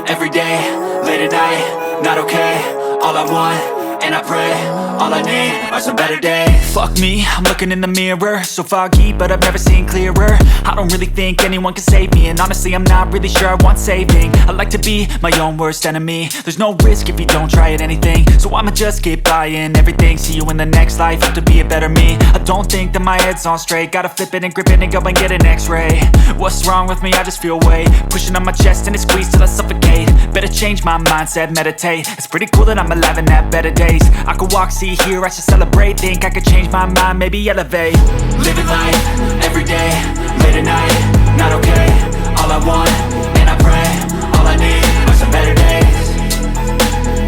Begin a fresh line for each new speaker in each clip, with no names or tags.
every day, late at night, not okay. All I want, and I pray, all I need are some better days.
Fuck me, I'm looking in the mirror, so foggy, but I've never seen clearer. I don't really think anyone can save me, and honestly I'm not really sure I want saving. I like to be my own worst enemy. There's no risk if you don't try at anything, so I'ma just keep buying everything. See you in the next life, have to be a better me. I don't think that my head's on straight, gotta flip it and grip it and go and get an x-ray. What's wrong with me? I just feel weight pushing on my chest and it squeezes till I suffocate. Better change my mindset, meditate. It's pretty cool that I'm alive and have better days. I could walk, see, hear, I should celebrate. Think I could change my mind, maybe elevate.
Living life, every day, late at night, not okay. All I want, and I pray, all I need are some better days.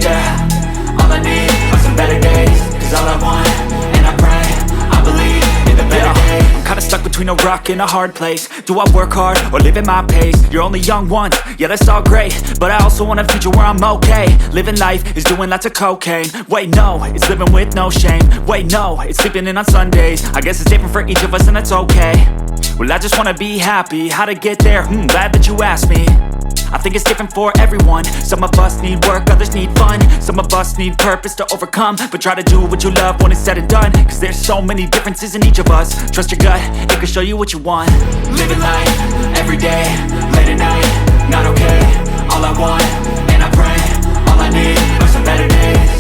Yeah, all I need are some better days. Cause all I want, and I pray, I believe in the better days.
I'm kinda stuck between a rock and a hard place. Do I work hard or live at my pace? You're only young once, yeah that's all great, but I also want a future where I'm okay. Living life is doing lots of cocaine. Wait no, it's living with no shame. Wait no, it's sleeping in on Sundays. I guess it's different for each of us and that's okay. Well I just wanna be happy, how to get there? Glad that you asked me. I think it's different for everyone. Some of us need work, others need fun. Some of us need purpose to overcome. But try to do what you love when it's said and done. Cause there's so many differences in each of us. Trust your gut, it can show you what you want.
Living life, every day, late at night, not okay. All I want, and I pray, all I need are some better days.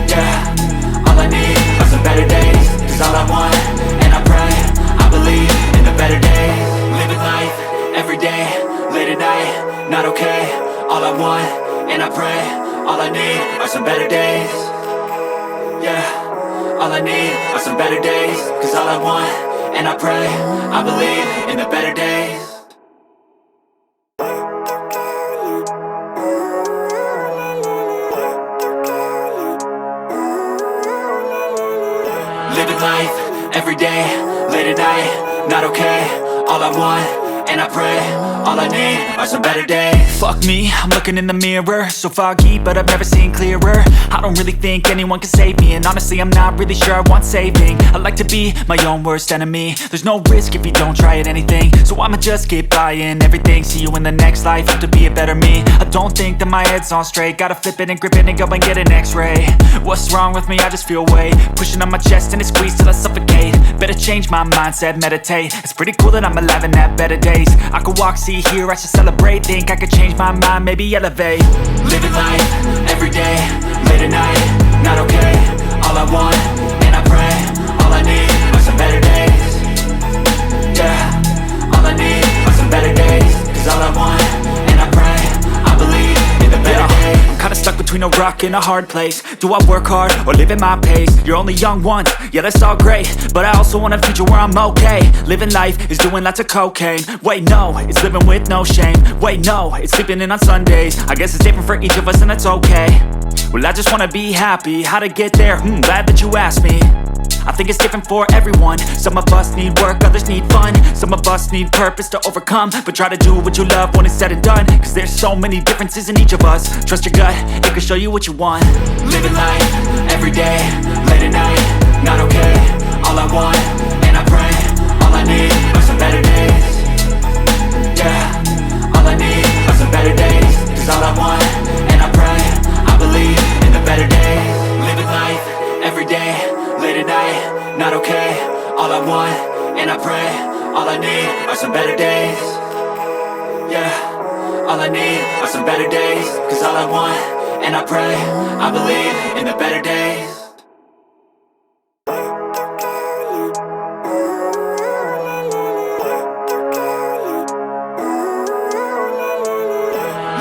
Yeah, all I need are some better days. Cause all I want, and I pray, I believe in the better days. Living life, every day, late at night, not okay. All I want, and I pray, all I need are some better days. Yeah, all I need are some better days. Cause all I want, and I pray, I believe in the better days. Living life, every day, late at night, not okay. All I want, and I pray, all I need are some better days.
Fuck me, I'm looking in the mirror, so foggy, but I've never seen clearer. I don't really think anyone can save me, and honestly I'm not really sure I want saving. I like to be my own worst enemy. There's no risk if you don't try at anything, so I'ma just keep buying everything. See you in the next life, have to be a better me. I don't think that my head's on straight, gotta flip it and grip it and go and get an x-ray. What's wrong with me? I just feel weight pushing on my chest and it squeezes till I suffocate. Better change my mindset, meditate. It's pretty cool that I'm alive and have better days. I could walk, see, hear, I should celebrate. Think I could change my mind, maybe elevate.
Living life, every day, late at night, not okay. All I want, and I pray, all I need are some better days. Yeah, all I need are some better days. Cause all I want, and I pray, I believe in the better days.
I'm kinda stuck between a rock and a hard place. Do I work hard or live at my pace? You're only young once, yeah that's all great, but I also want a future where I'm okay. Living life is doing lots of cocaine. Wait no, it's living with no shame. Wait no, it's sleeping in on Sundays. I guess it's different for each of us and that's okay. Well I just wanna be happy, how to get there? Glad that you asked me. I think it's different for everyone. Some of us need work, others need fun. Some of us need purpose to overcome. But try to do what you love when it's said and done. Cause there's so many differences in each of us. Trust your gut, it can show you what you want.
Living life, every day, late at night, not okay. All I want, and I pray, all I need are some better days. Yeah, all I need are some better days. Cause all I want, and I pray, I believe in the better days. Living life, every day, late at night, not okay. All I want, and I pray, all I need are some better days. Yeah, all I need are some better days. Cause all I want, and I pray, I believe in the better days.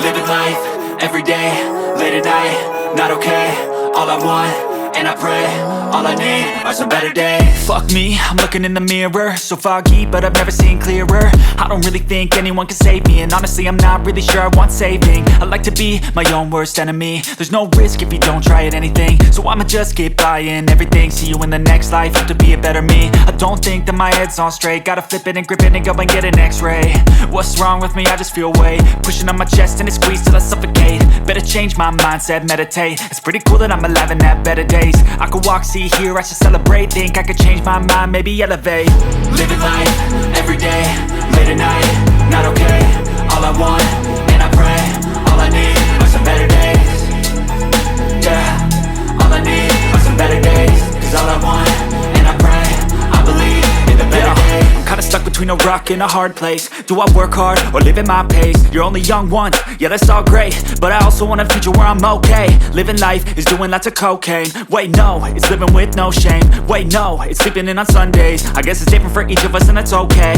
Living life, every day, late at night, not okay. All I want, and I pray, all I need are some better days.
Fuck me, I'm looking in the mirror, so foggy, but I've never seen clearer. I don't really think anyone can save me, and honestly I'm not really sure I want saving. I like to be my own worst enemy. There's no risk if you don't try at anything, so I'ma just keep buying everything. See you in the next life, have to be a better me. I don't think that my head's on straight, gotta flip it and grip it and go and get an x-ray. What's wrong with me? I just feel weight pushing on my chest and it squeezes till I suffocate. Better change my mindset, meditate. It's pretty cool that I'm alive and have better days. I could walk, see, hear, I should celebrate. Think I could change my mind, maybe elevate.
Living life, every day, late at night, not okay. All I want, and I pray,
a rock in a hard place. Do I work hard or live at my pace? You're only young once, yeah that's all great, but I also want a future where I'm okay. Living life is doing lots of cocaine. Wait no, it's living with no shame. Wait no, it's sleeping in on Sundays. I guess it's different for each of us and that's okay.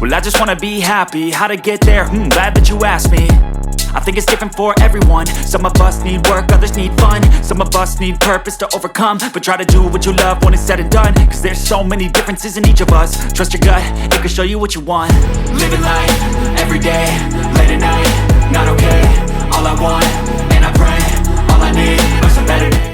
Well I just wanna be happy, how to get there? Glad that you asked me. I think it's different for everyone. Some of us need work, others need fun. Some of us need purpose to overcome. But try to do what you love when it's said and done, cause there's so many differences in each of us. Trust your gut, it can show you what you want.
Living life, everyday, late at night, not okay. All I want, and I pray, all I need are some better days.